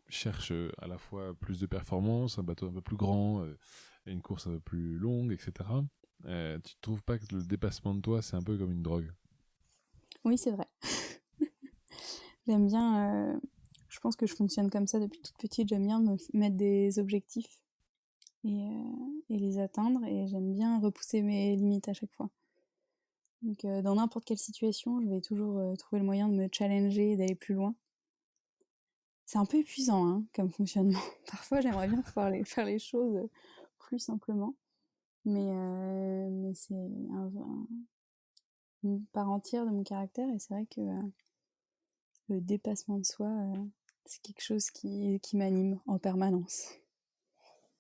Speaker 2: cherches à la fois plus de performance, un bateau un peu plus grand, une course un peu plus longue, etc., tu trouves pas que le dépassement de toi, c'est un peu comme une drogue?
Speaker 1: Oui, c'est vrai. J'aime bien, je pense que je fonctionne comme ça depuis toute petite, j'aime bien me mettre des objectifs et les atteindre. Et j'aime bien repousser mes limites à chaque fois. Donc, dans n'importe quelle situation, je vais toujours trouver le moyen de me challenger et d'aller plus loin. C'est un peu épuisant hein, comme fonctionnement. Parfois, j'aimerais bien pouvoir faire les choses plus simplement. Mais c'est une part entière de mon caractère. Et c'est vrai que le dépassement de soi, c'est quelque chose qui m'anime en permanence.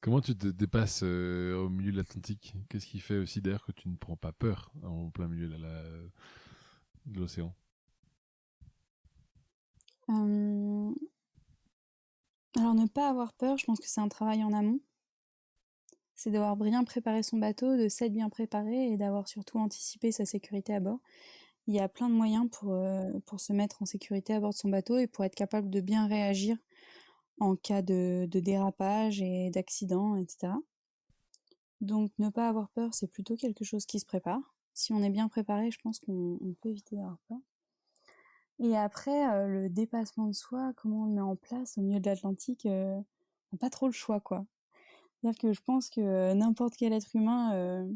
Speaker 2: Comment tu te dépasses au milieu de l'Atlantique? Qu'est-ce qui fait aussi d'ailleurs que tu ne prends pas peur en plein milieu de l'océan?
Speaker 1: Euh, alors, ne pas avoir peur, je pense que c'est un travail en amont. C'est d'avoir bien préparé son bateau, de s'être bien préparé et d'avoir surtout anticipé sa sécurité à bord. Il y a plein de moyens pour se mettre en sécurité à bord de son bateau et pour être capable de bien réagir en cas de dérapage et d'accident, etc. Donc ne pas avoir peur, c'est plutôt quelque chose qui se prépare. Si on est bien préparé, je pense qu'on peut éviter d'avoir peur. Et après, le dépassement de soi, comment on le met en place au milieu de l'Atlantique, on n'a pas trop le choix, quoi. C'est-à-dire que je pense que n'importe quel être humain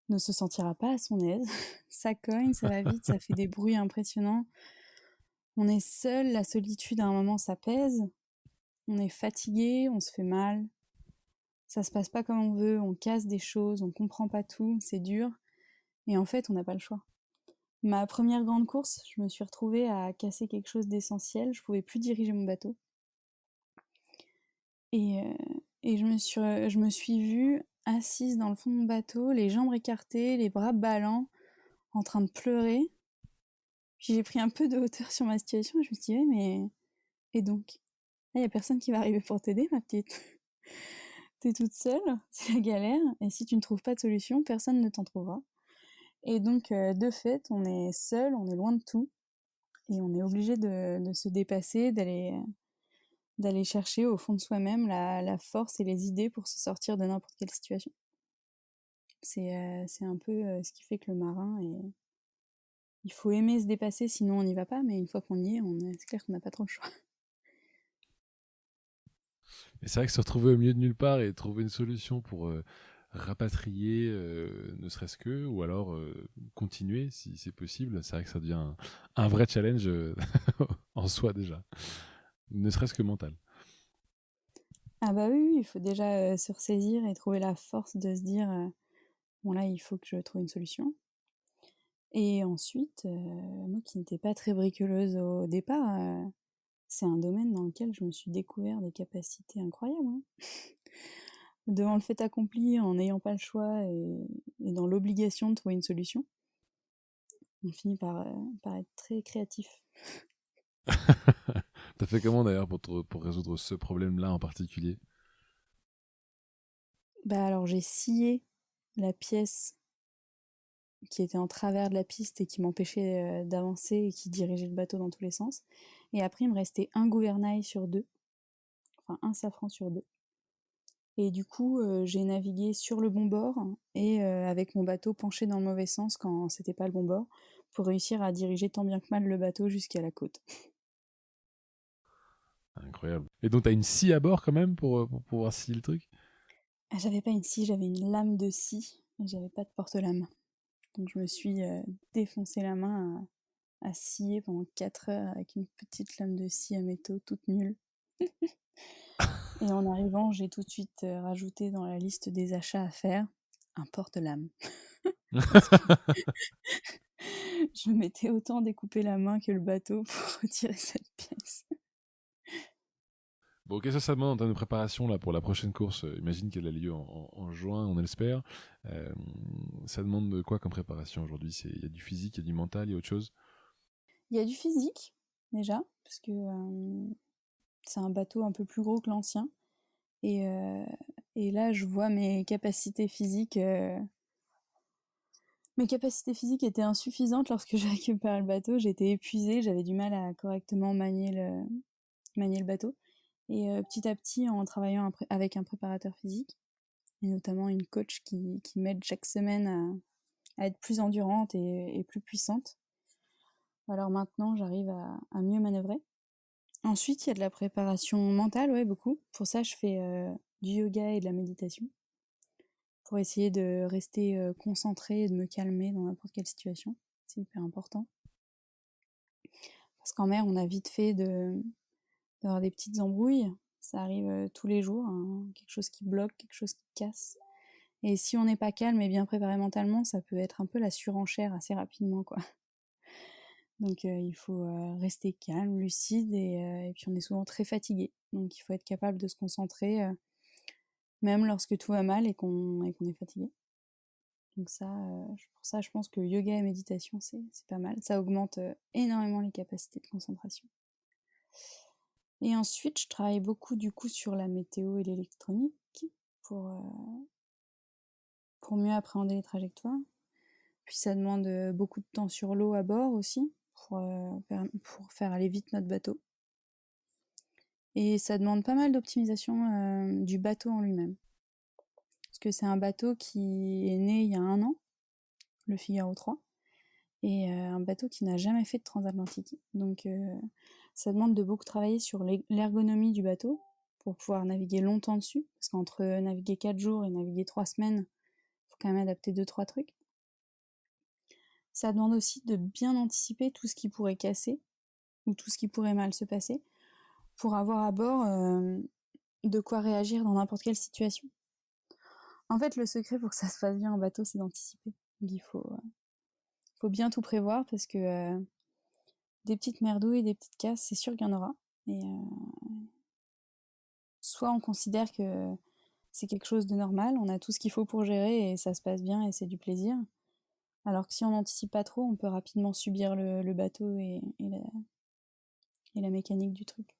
Speaker 1: ne se sentira pas à son aise. Ça cogne, ça va vite, ça fait des bruits impressionnants. On est seul, la solitude à un moment ça pèse. On est fatigué, on se fait mal. Ça se passe pas comme on veut, on casse des choses, on comprend pas tout, c'est dur. Et en fait, on n'a pas le choix. Ma première grande course, je me suis retrouvée à casser quelque chose d'essentiel. Je pouvais plus diriger mon bateau. Et je me suis vue assise dans le fond de mon bateau, les jambes écartées, les bras ballants, en train de pleurer. Puis j'ai pris un peu de hauteur sur ma situation et je me suis dit, mais... Et donc? Là, il n'y a personne qui va arriver pour t'aider, ma petite. T'es toute seule, c'est la galère. Et si tu ne trouves pas de solution, personne ne t'en trouvera. Et donc, de fait, on est seul, on est loin de tout. Et on est obligé de se dépasser, d'aller chercher au fond de soi-même la force et les idées pour se sortir de n'importe quelle situation. C'est un peu ce qui fait que le marin est... Il faut aimer se dépasser, sinon on n'y va pas, mais une fois qu'on y est, c'est clair qu'on n'a pas trop le choix.
Speaker 2: Et c'est vrai que se retrouver au milieu de nulle part et trouver une solution pour rapatrier, ne serait-ce que, ou alors continuer si c'est possible, c'est vrai que ça devient un vrai challenge en soi déjà, ne serait-ce que mental.
Speaker 1: Ah bah oui, il faut déjà se ressaisir et trouver la force de se dire bon là, il faut que je trouve une solution. Et ensuite, moi qui n'étais pas très bricoleuse au départ, c'est un domaine dans lequel je me suis découvert des capacités incroyables. Hein. Devant le fait accompli, en n'ayant pas le choix et dans l'obligation de trouver une solution, on finit par être très créatif.
Speaker 2: T'as fait comment d'ailleurs pour résoudre ce problème-là en particulier?
Speaker 1: Bah alors j'ai scié la pièce qui était en travers de la piste et qui m'empêchait d'avancer et qui dirigeait le bateau dans tous les sens. Et après, il me restait un gouvernail sur deux, enfin un safran sur deux. Et du coup, j'ai navigué sur le bon bord et avec mon bateau penché dans le mauvais sens quand c'était pas le bon bord, pour réussir à diriger tant bien que mal le bateau jusqu'à la côte.
Speaker 2: Incroyable. Et donc t'as une scie à bord quand même pour pouvoir scier le truc?
Speaker 1: Ah, j'avais pas une scie, j'avais une lame de scie, et j'avais pas de porte-lame. Donc je me suis défoncé la main à scier pendant 4 heures avec une petite lame de scie à métaux toute nulle. Et en arrivant, j'ai tout de suite rajouté dans la liste des achats à faire un porte-lame. Parce que je m'étais autant découpé la main que le bateau pour retirer cette pièce.
Speaker 2: Bon, qu'est-ce que ça demande en termes de préparation là, pour la prochaine course? Imagine qu'elle a lieu en juin, on espère. Euh, Ça demande de quoi comme préparation aujourd'hui? Il y a du physique, il y a du mental, il y a autre chose?
Speaker 1: Il y a du physique, déjà, parce que c'est un bateau un peu plus gros que l'ancien. Et, euh, et là, je vois mes capacités physiques. Mes capacités physiques étaient insuffisantes lorsque j'ai récupéré le bateau. J'étais épuisée, j'avais du mal à correctement manier le bateau. Et petit à petit, en travaillant avec un préparateur physique, et notamment une coach qui m'aide chaque semaine à être plus endurante et plus puissante, alors maintenant, j'arrive à mieux manœuvrer. Ensuite, il y a de la préparation mentale, ouais, beaucoup. Pour ça, je fais du yoga et de la méditation pour essayer de rester concentrée et de me calmer dans n'importe quelle situation. C'est hyper important. Parce qu'en mer, on a vite fait d'avoir des petites embrouilles. Ça arrive tous les jours, hein. Quelque chose qui bloque, quelque chose qui casse. Et si on n'est pas calme et bien préparé mentalement, ça peut être un peu la surenchère assez rapidement, quoi. Donc il faut rester calme, lucide, et puis on est souvent très fatigué. Donc il faut être capable de se concentrer, même lorsque tout va mal et qu'on est fatigué. Donc ça, pour ça, je pense que yoga et méditation, c'est pas mal. Ça augmente énormément les capacités de concentration. Et ensuite, je travaille beaucoup du coup sur la météo et l'électronique pour, euh, pour mieux appréhender les trajectoires. Puis ça demande beaucoup de temps sur l'eau à bord aussi, pour faire aller vite notre bateau. Et ça demande pas mal d'optimisation du bateau en lui-même. Parce que c'est un bateau qui est né il y a 1 an, le Figaro 3, et un bateau qui n'a jamais fait de transatlantique. Donc ça demande de beaucoup travailler sur l'ergonomie du bateau pour pouvoir naviguer longtemps dessus. Parce qu'entre naviguer 4 jours et naviguer 3 semaines, il faut quand même adapter 2-3 trucs. Ça demande aussi de bien anticiper tout ce qui pourrait casser ou tout ce qui pourrait mal se passer pour avoir à bord de quoi réagir dans n'importe quelle situation. En fait, le secret pour que ça se passe bien en bateau, c'est d'anticiper. Donc, faut bien tout prévoir parce que des petites merdouilles, des petites casses, c'est sûr qu'il y en aura. Et soit on considère que c'est quelque chose de normal, on a tout ce qu'il faut pour gérer et ça se passe bien et c'est du plaisir. Alors que si on n'anticipe pas trop, on peut rapidement subir le bateau et la mécanique du truc.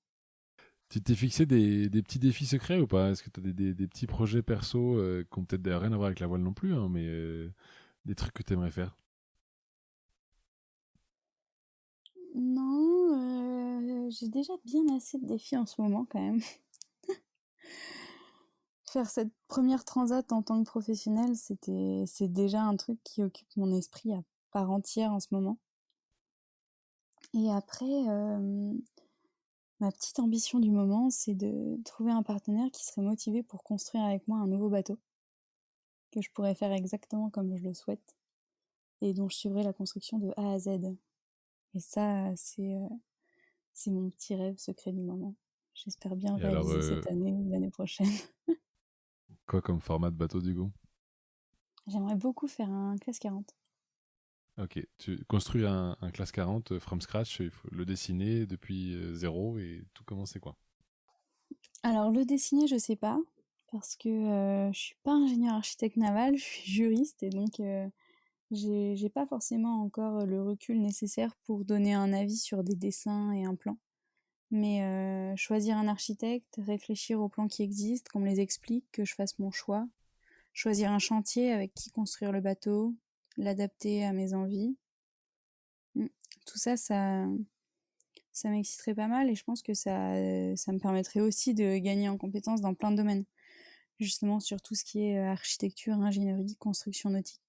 Speaker 2: Tu t'es fixé des petits défis secrets ou pas? Est-ce que tu as des petits projets perso qui ont peut-être d'ailleurs rien à voir avec la voile non plus, hein, mais des trucs que tu aimerais faire?
Speaker 1: Non, j'ai déjà bien assez de défis en ce moment quand même. Faire cette première transat en tant que professionnelle, c'est déjà un truc qui occupe mon esprit à part entière en ce moment. Et après, ma petite ambition du moment, c'est de trouver un partenaire qui serait motivé pour construire avec moi un nouveau bateau, que je pourrais faire exactement comme je le souhaite, et dont je suivrai la construction de A à Z. Et ça, c'est mon petit rêve secret du moment. J'espère bien le
Speaker 2: Et alors,
Speaker 1: réaliser cette année ou l'année prochaine.
Speaker 2: quoi comme format de bateau du coup?
Speaker 1: J'aimerais beaucoup faire un classe 40.
Speaker 2: Ok, tu construis un classe 40 from scratch, il faut le dessiner depuis zéro et tout commencer quoi.
Speaker 1: Alors le dessiner, je sais pas, parce que je suis pas ingénieur architecte naval, je suis juriste et donc j'ai pas forcément encore le recul nécessaire pour donner un avis sur des dessins et un plan. Mais choisir un architecte, réfléchir aux plans qui existent, qu'on me les explique, que je fasse mon choix, choisir un chantier avec qui construire le bateau, l'adapter à mes envies. Mm. Tout ça, ça m'exciterait pas mal et je pense que ça me permettrait aussi de gagner en compétences dans plein de domaines. Justement sur tout ce qui est architecture, ingénierie, construction nautique.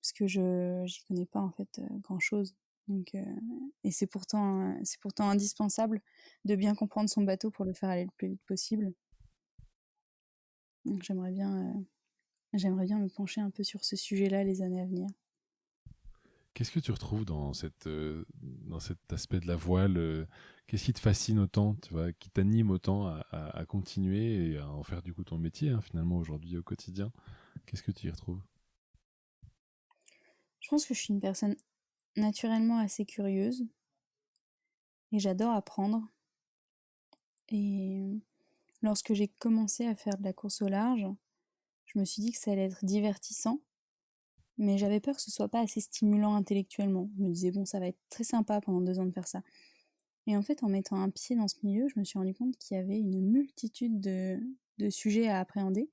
Speaker 1: Parce que j'y connais pas en fait grand-chose. Donc, et c'est pourtant indispensable de bien comprendre son bateau pour le faire aller le plus vite possible. Donc j'aimerais bien me pencher un peu sur ce sujet-là les années à venir.
Speaker 2: Qu'est-ce que tu retrouves dans cet aspect de la voile qu'est-ce qui te fascine autant, tu vois, qui t'anime autant à continuer et à en faire du coup ton métier hein, finalement aujourd'hui au quotidien? Qu'est-ce que tu y retrouves?
Speaker 1: Je pense que je suis une personne naturellement assez curieuse et j'adore apprendre. Et lorsque j'ai commencé à faire de la course au large, je me suis dit que ça allait être divertissant, mais j'avais peur que ce soit pas assez stimulant intellectuellement. Je me disais, bon, ça va être très sympa pendant 2 ans de faire ça. Et en fait, en mettant un pied dans ce milieu, je me suis rendu compte qu'il y avait une multitude de sujets à appréhender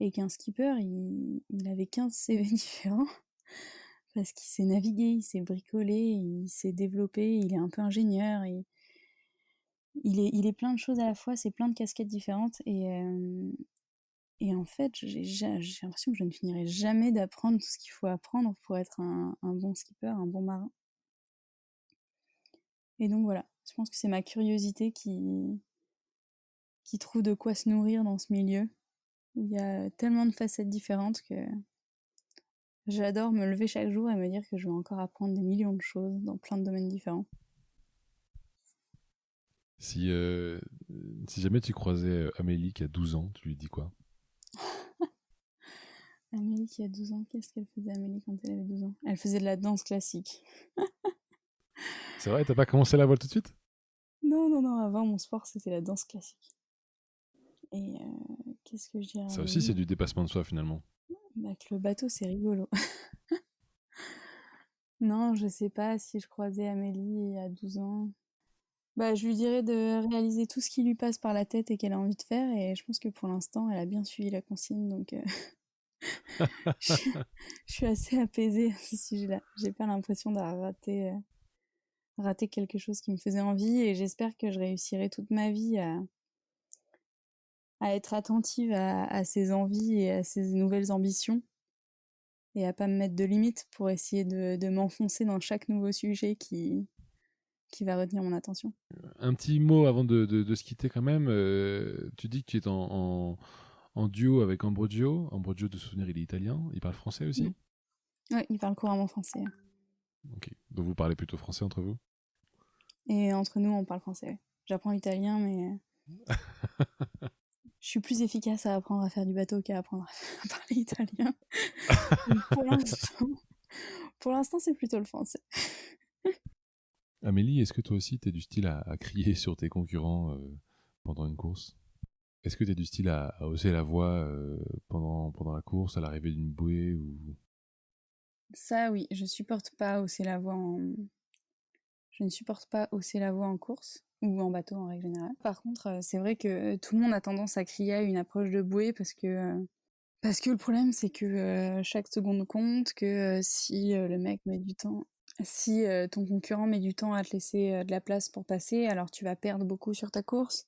Speaker 1: et qu'un skipper, il avait 15 CV différents parce qu'il s'est navigué, il s'est bricolé, il s'est développé, il est un peu ingénieur, il est plein de choses à la fois, c'est plein de casquettes différentes et en fait, j'ai l'impression que je ne finirai jamais d'apprendre tout ce qu'il faut apprendre pour être un bon skipper, un bon marin. Et donc voilà, je pense que c'est ma curiosité qui trouve de quoi se nourrir dans ce milieu, où il y a tellement de facettes différentes que j'adore me lever chaque jour et me dire que je vais encore apprendre des millions de choses dans plein de domaines différents.
Speaker 2: Si, si jamais tu croisais Amélie qui a 12 ans, tu lui dis quoi?
Speaker 1: Amélie qui a 12 ans, qu'est-ce qu'elle faisait Amélie quand elle avait 12 ans? Elle faisait de la danse classique.
Speaker 2: C'est vrai, t'as pas commencé la voile tout de suite?
Speaker 1: Non, avant mon sport c'était la danse classique. Et qu'est-ce que je dirais à
Speaker 2: Ça aussi, c'est
Speaker 1: Amélie?
Speaker 2: du dépassement de soi finalement.
Speaker 1: Bah, que le bateau c'est rigolo. Non, je sais pas si je croisais Amélie à 12 ans. Bah, je lui dirais de réaliser tout ce qui lui passe par la tête et qu'elle a envie de faire. Et je pense que pour l'instant, elle a bien suivi la consigne. Donc, je, je suis assez apaisée à ce sujet-là. J'ai pas l'impression d'avoir raté quelque chose qui me faisait envie. Et j'espère que je réussirai toute ma vie à être attentive à ses envies et à ses nouvelles ambitions. Et à pas me mettre de limites pour essayer de m'enfoncer dans chaque nouveau sujet qui va retenir mon attention.
Speaker 2: Un petit mot avant de se quitter quand même. Tu dis que tu es en duo avec Ambrogio. Ambrogio, de souvenir, il est italien. Il parle français aussi?
Speaker 1: Ouais, il parle couramment français.
Speaker 2: Ok. Donc vous parlez plutôt français entre vous?
Speaker 1: Et entre nous, on parle français. Ouais. J'apprends l'italien, mais je suis plus efficace à apprendre à faire du bateau qu'à apprendre à parler italien. Donc pour l'instant, c'est plutôt le français.
Speaker 2: Amélie, est-ce que toi aussi, tu es du style à crier sur tes concurrents pendant une course? Est-ce que tu es du style à hausser la voix pendant la course, à l'arrivée d'une bouée ou...
Speaker 1: Ça, oui, je supporte pas hausser la voix Je ne supporte pas hausser la voix en course ou en bateau en règle générale. Par contre, c'est vrai que tout le monde a tendance à crier à une approche de bouée parce que le problème, c'est que chaque seconde compte, que si le mec met du temps, si ton concurrent met du temps à te laisser de la place pour passer, alors tu vas perdre beaucoup sur ta course.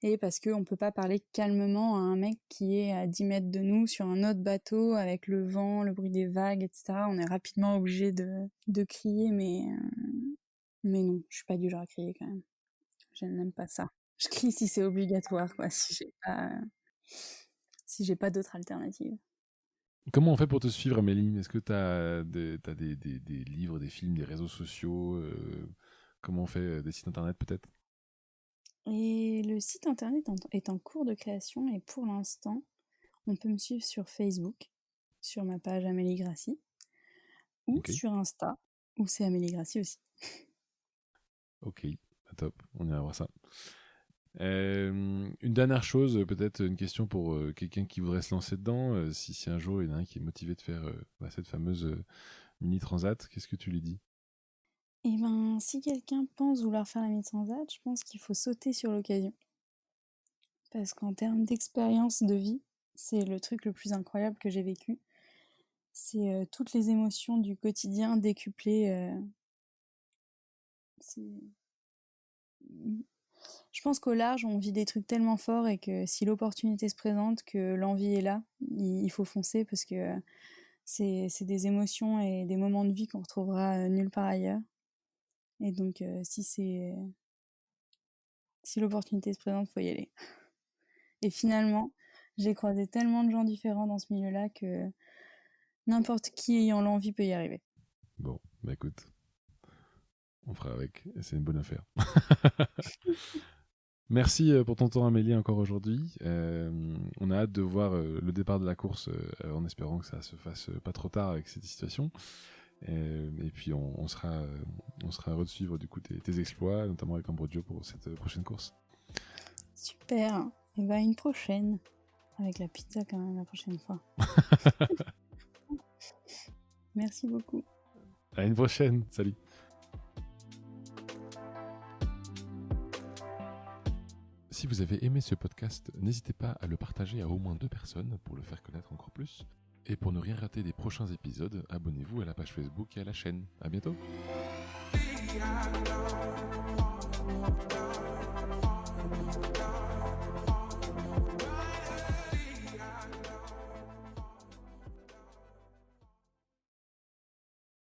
Speaker 1: Et parce qu'on peut pas parler calmement à un mec qui est à 10 mètres de nous sur un autre bateau avec le vent, le bruit des vagues, etc. On est rapidement obligé de crier, mais non, je suis pas du genre à crier quand même. Je n'aime pas ça. Je crie si c'est obligatoire, quoi, si j'ai pas d'autre alternative.
Speaker 2: Comment on fait pour te suivre, Amélie? Est-ce que tu as, des livres, des films, des réseaux sociaux comment on fait des sites internet peut-être?
Speaker 1: Et le site internet est en cours de création et pour l'instant, on peut me suivre sur Facebook, sur ma page Amélie Grassi, ou
Speaker 2: Ok,
Speaker 1: sur Insta, où c'est Amélie Grassi aussi.
Speaker 2: ok, bah, top, on ira voir ça. Une dernière chose, peut-être une question pour quelqu'un qui voudrait se lancer dedans. Si un jour il y en a un qui est motivé de faire cette fameuse mini transat, qu'est-ce que tu lui dis?
Speaker 1: Et ben, si quelqu'un pense vouloir faire la mid-transat, je pense qu'il faut sauter sur l'occasion. Parce qu'en termes d'expérience de vie, c'est le truc le plus incroyable que j'ai vécu. C'est toutes les émotions du quotidien décuplées. C'est- Je pense qu'au large, on vit des trucs tellement forts et que si l'opportunité se présente, que l'envie est là, il faut foncer parce que c'est des émotions et des moments de vie qu'on retrouvera nulle part ailleurs. Et donc, si l'opportunité se présente, faut y aller. Et finalement, j'ai croisé tellement de gens différents dans ce milieu-là que n'importe qui ayant l'envie peut y arriver.
Speaker 2: Bon, bah écoute, on fera avec, c'est une bonne affaire. Merci pour ton temps, Amélie, encore aujourd'hui. On a hâte de voir le départ de la course en espérant que ça se fasse pas trop tard avec cette situation. Et puis on sera heureux de suivre du coup tes exploits, notamment avec Ambrogio pour cette prochaine course.
Speaker 1: Super. Et bah, une prochaine. Avec la pizza quand même la prochaine fois. Merci beaucoup.
Speaker 2: À une prochaine, salut. Si vous avez aimé ce podcast, n'hésitez pas à le partager à au moins 2 personnes pour le faire connaître encore plus. Et pour ne rien rater des prochains épisodes, abonnez-vous à la page Facebook et à la chaîne. À bientôt.